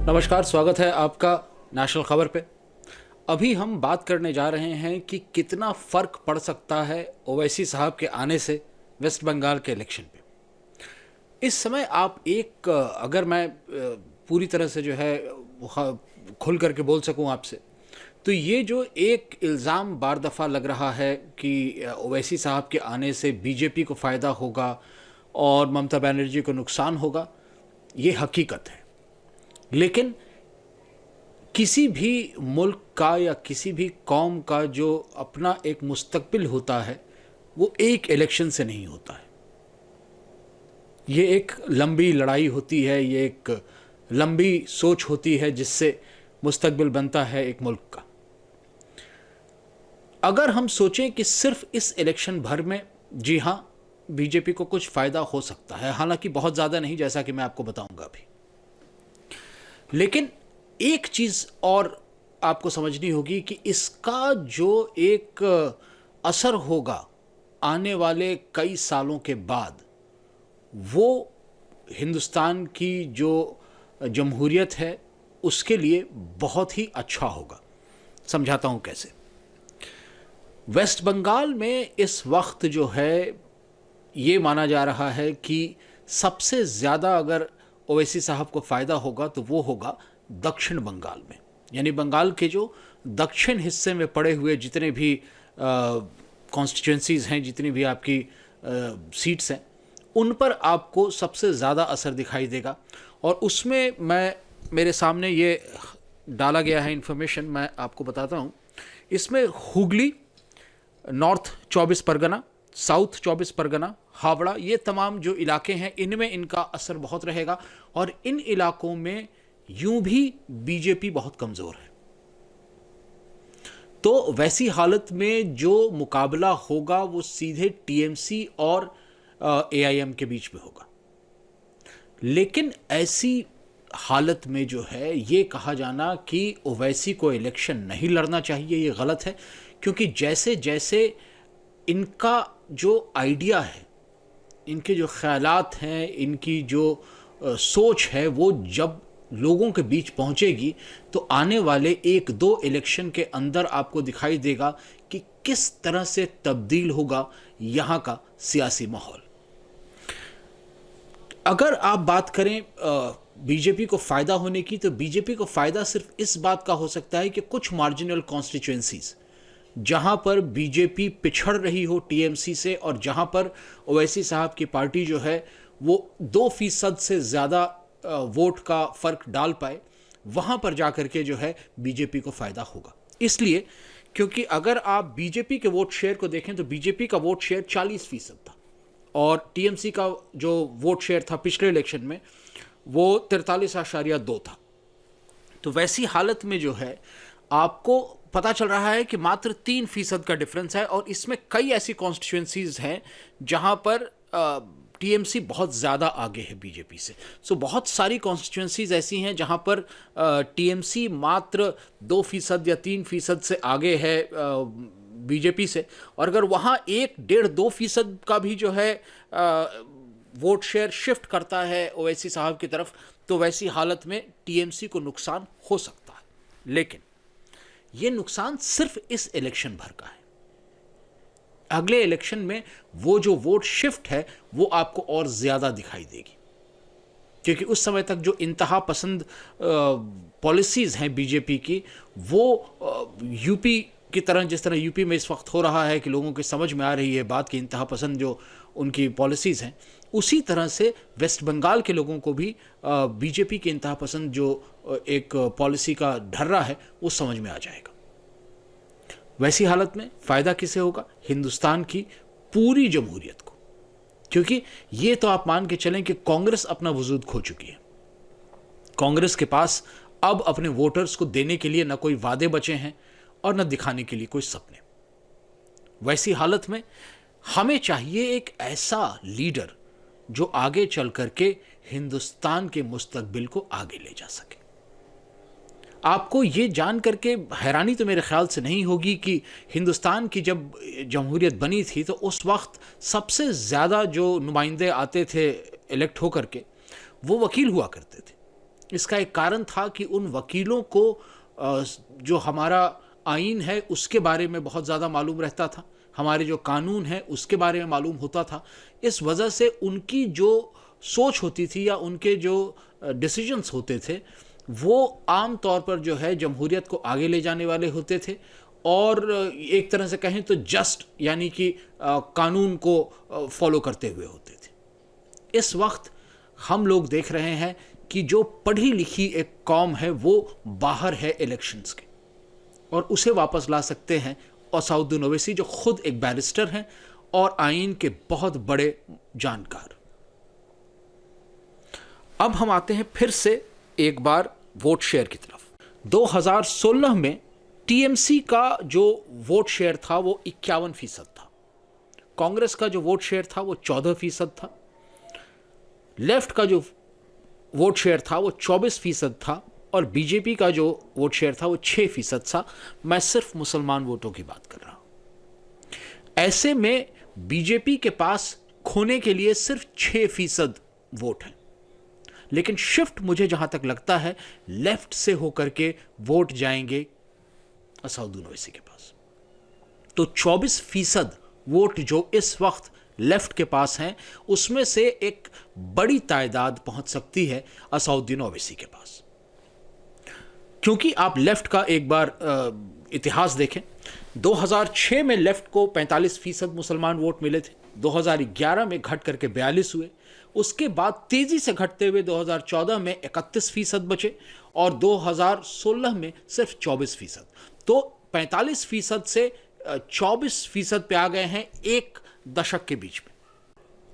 नमस्कार, स्वागत है आपका नेशनल खबर पे। अभी हम बात करने जा रहे हैं कि कितना फ़र्क पड़ सकता है ओवैसी साहब के आने से वेस्ट बंगाल के इलेक्शन पे। इस समय आप अगर मैं पूरी तरह से जो है खुल करके बोल सकूं आपसे, तो ये जो एक इल्ज़ाम बार दफ़ा लग रहा है कि ओवैसी साहब के आने से बीजेपी को फ़ायदा होगा और ममता बनर्जी को नुकसान होगा, ये हकीकत है। लेकिन किसी भी मुल्क का या किसी भी कौम का जो अपना एक मुस्तकबिल होता है, वो एक इलेक्शन से नहीं होता है। ये एक लंबी लड़ाई होती है, ये एक लंबी सोच होती है जिससे मुस्तकबिल बनता है एक मुल्क का। अगर हम सोचें कि सिर्फ इस इलेक्शन भर में, जी हाँ, बीजेपी को कुछ फ़ायदा हो सकता है, हालांकि बहुत ज़्यादा नहीं, जैसा कि मैं आपको बताऊंगा अभी। लेकिन एक चीज़ और आपको समझनी होगी कि इसका जो एक असर होगा आने वाले कई सालों के बाद, वो हिंदुस्तान की जो जमहूरियत है उसके लिए बहुत ही अच्छा होगा। समझाता हूँ कैसे। वेस्ट बंगाल में इस वक्त जो है ये माना जा रहा है कि सबसे ज़्यादा अगर ओवैसी साहब को फ़ायदा होगा तो वो होगा दक्षिण बंगाल में, यानी बंगाल के जो दक्षिण हिस्से में पड़े हुए जितने भी कॉन्स्टिट्यूंसीज़ हैं, जितनी भी आपकी सीट्स हैं, उन पर आपको सबसे ज़्यादा असर दिखाई देगा। और उसमें मेरे सामने ये डाला गया है इन्फॉर्मेशन, मैं आपको बताता हूँ। इसमें हुगली, नॉर्थ 24 परगना, साउथ 24 परगना, हावड़ा, ये तमाम जो इलाके हैं, इनमें इनका असर बहुत रहेगा। और इन इलाकों में यूं भी बीजेपी बहुत कमज़ोर है, तो वैसी हालत में जो मुकाबला होगा वो सीधे टीएमसी और एआईएम के बीच में होगा। लेकिन ऐसी हालत में जो है ये कहा जाना कि ओवैसी को इलेक्शन नहीं लड़ना चाहिए, ये गलत है। क्योंकि जैसे जैसे इनका जो आइडिया है, इनके जो ख्यालात हैं, इनकी जो सोच है, वो जब लोगों के बीच पहुंचेगी तो आने वाले 1-2 इलेक्शन के अंदर आपको दिखाई देगा कि किस तरह से तब्दील होगा यहाँ का सियासी माहौल। अगर आप बात करें बीजेपी को फ़ायदा होने की, तो बीजेपी को फ़ायदा सिर्फ इस बात का हो सकता है कि कुछ मार्जिनल कॉन्स्टिट्यूएंसीज़ जहां पर बीजेपी पिछड़ रही हो टीएमसी से, और जहां पर ओवैसी साहब की पार्टी जो है वो 2% से ज़्यादा वोट का फ़र्क डाल पाए, वहां पर जाकर के जो है बीजेपी को फ़ायदा होगा। इसलिए क्योंकि अगर आप बीजेपी के वोट शेयर को देखें तो बीजेपी का वोट शेयर 40% था और टीएमसी का जो वोट शेयर था पिछले इलेक्शन में वो 43.2 था। तो वैसी हालत में जो है आपको पता चल रहा है कि मात्र 3% का डिफरेंस है। और इसमें कई ऐसी कॉन्स्टिट्यूएंसीज हैं जहां पर टीएमसी बहुत ज़्यादा आगे है बीजेपी से। सो बहुत सारी कॉन्स्टिट्यूएंसीज ऐसी हैं जहां पर टीएमसी मात्र 2% या 3% से आगे है बीजेपी से। और अगर वहां 1-1.5-2% का भी जो है वोट शेयर शिफ्ट करता है ओवैसी साहब की तरफ, तो वैसी हालत में टीएमसी को नुकसान हो सकता है। लेकिन ये नुकसान सिर्फ इस इलेक्शन भर का है। अगले इलेक्शन में वो जो वोट शिफ्ट है वो आपको और ज्यादा दिखाई देगी, क्योंकि उस समय तक जो इंतहा पसंद पॉलिसीज हैं बीजेपी की, वो यूपी की तरह, जिस तरह यूपी में इस वक्त हो रहा है कि लोगों की समझ में आ रही है बात कि इंतहा पसंद जो उनकी पॉलिसीज़ हैं, उसी तरह से वेस्ट बंगाल के लोगों को भी बीजेपी की इंतहा पसंद जो एक पॉलिसी का ढर्रा है वो समझ में आ जाएगा। वैसी हालत में फ़ायदा किसे होगा? हिंदुस्तान की पूरी जमहूरियत को। क्योंकि ये तो आप मान के चलें कि कांग्रेस अपना वजूद खो चुकी है। कांग्रेस के पास अब अपने वोटर्स को देने के लिए न कोई वादे बचे हैं और न दिखाने के लिए कोई सपने। वैसी हालत में हमें चाहिए एक ऐसा लीडर जो आगे चल करके हिंदुस्तान के मुस्तकबिल को आगे ले जा सके। आपको ये जान करके हैरानी तो मेरे ख्याल से नहीं होगी कि हिंदुस्तान की जब जमहूरियत बनी थी तो उस वक्त सबसे ज़्यादा जो नुमाइंदे आते थे इलेक्ट होकर के, वो वकील हुआ करते थे। इसका एक कारण था कि उन वकीलों को जो हमारा आइन है उसके बारे में बहुत ज़्यादा मालूम रहता था, हमारे जो कानून है उसके बारे में मालूम होता था। इस वजह से उनकी जो सोच होती थी या उनके जो डिसीजंस होते थे वो आम तौर पर जो है जमहूरियत को आगे ले जाने वाले होते थे और एक तरह से कहें तो जस्ट यानी कि कानून को फॉलो करते हुए होते थे। इस वक्त हम लोग देख रहे हैं कि जो पढ़ी लिखी एक कौम है वो बाहर है इलेक्शंस के, और उसे वापस ला सकते हैं असदुद्दीन ओवैसी जो खुद एक बैरिस्टर हैं और आइन के बहुत बड़े जानकार। अब हम आते हैं फिर से एक बार वोट शेयर की तरफ। 2016 में टीएमसी का जो वोट शेयर था वो 51% था, कांग्रेस का जो वोट शेयर था वो 14% था, लेफ्ट का जो वोट शेयर था वो 24% था और बीजेपी का जो वोट शेयर था वो 6% था। मैं सिर्फ मुसलमान वोटों की बात कर रहा हूं। ऐसे में बीजेपी के पास खोने के लिए सिर्फ 6% वोट हैं, लेकिन शिफ्ट मुझे जहां तक लगता है लेफ्ट से होकर के वोट जाएंगे असदुद्दीन ओवैसी के पास। तो 24% वोट जो इस वक्त लेफ्ट के पास हैं उसमें से एक बड़ी तादाद पहुंच सकती है असदुद्दीन ओवैसी के पास। क्योंकि आप लेफ्ट का एक बार इतिहास देखें, 2006 में लेफ्ट को 45% मुसलमान वोट मिले थे, 2011 में घट करके 42 हुए, उसके बाद तेजी से घटते हुए 2014 में 31% बचे और 2016 में सिर्फ 24%। तो 45% से 24% पे आ गए हैं एक दशक के बीच में।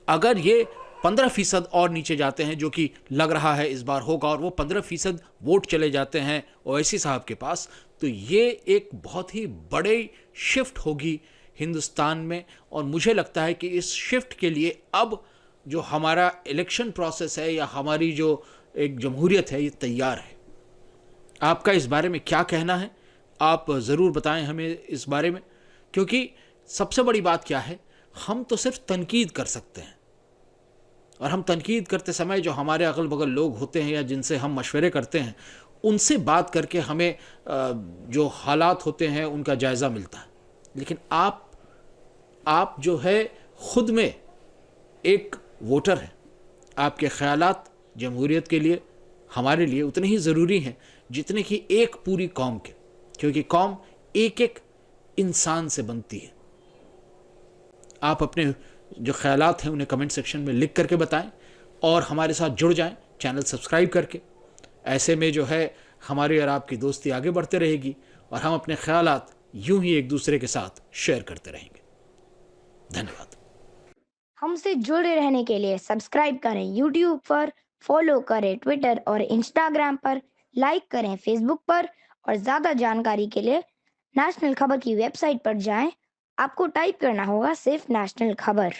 अगर ये 15% और नीचे जाते हैं, जो कि लग रहा है इस बार होगा, और वो 15% वोट चले जाते हैं ओवैसी साहब के पास, तो ये एक बहुत ही बड़े शिफ्ट होगी हिंदुस्तान में। और मुझे लगता है कि इस शिफ्ट के लिए अब जो हमारा इलेक्शन प्रोसेस है या हमारी जो एक जमहूरियत है ये तैयार है। आपका इस बारे में क्या कहना है, आप ज़रूर बताएं हमें इस बारे में। क्योंकि सबसे बड़ी बात क्या है, हम तो सिर्फ तनकीद कर सकते हैं, और हम तनकीद करते समय जो हमारे अगल बगल लोग होते हैं या जिनसे हम मशवरे करते हैं उनसे बात करके हमें जो हालात होते हैं उनका जायज़ा मिलता है। लेकिन आप जो है खुद में एक वोटर हैं, आपके ख़यालात जमहूरियत के लिए हमारे लिए उतने ही ज़रूरी हैं जितने कि एक पूरी कौम के, क्योंकि कौम एक एक इंसान से बनती है। आप अपने जो ख़यालात हैं उन्हें कमेंट सेक्शन में लिख करके बताएं और हमारे साथ जुड़ जाएं चैनल सब्सक्राइब करके। ऐसे में जो है हमारी और आपकी दोस्ती आगे बढ़ते रहेगी और हम अपने ख़यालात यूं ही एक दूसरे के साथ शेयर करते रहेंगे। धन्यवाद। हमसे जुड़े रहने के लिए सब्सक्राइब करें यूट्यूब पर, फॉलो करें ट्विटर और इंस्टाग्राम पर, लाइक करें फेसबुक पर, और ज़्यादा जानकारी के लिए नेशनल खबर की वेबसाइट पर जाएं। आपको टाइप करना होगा सिर्फ नेशनल खबर।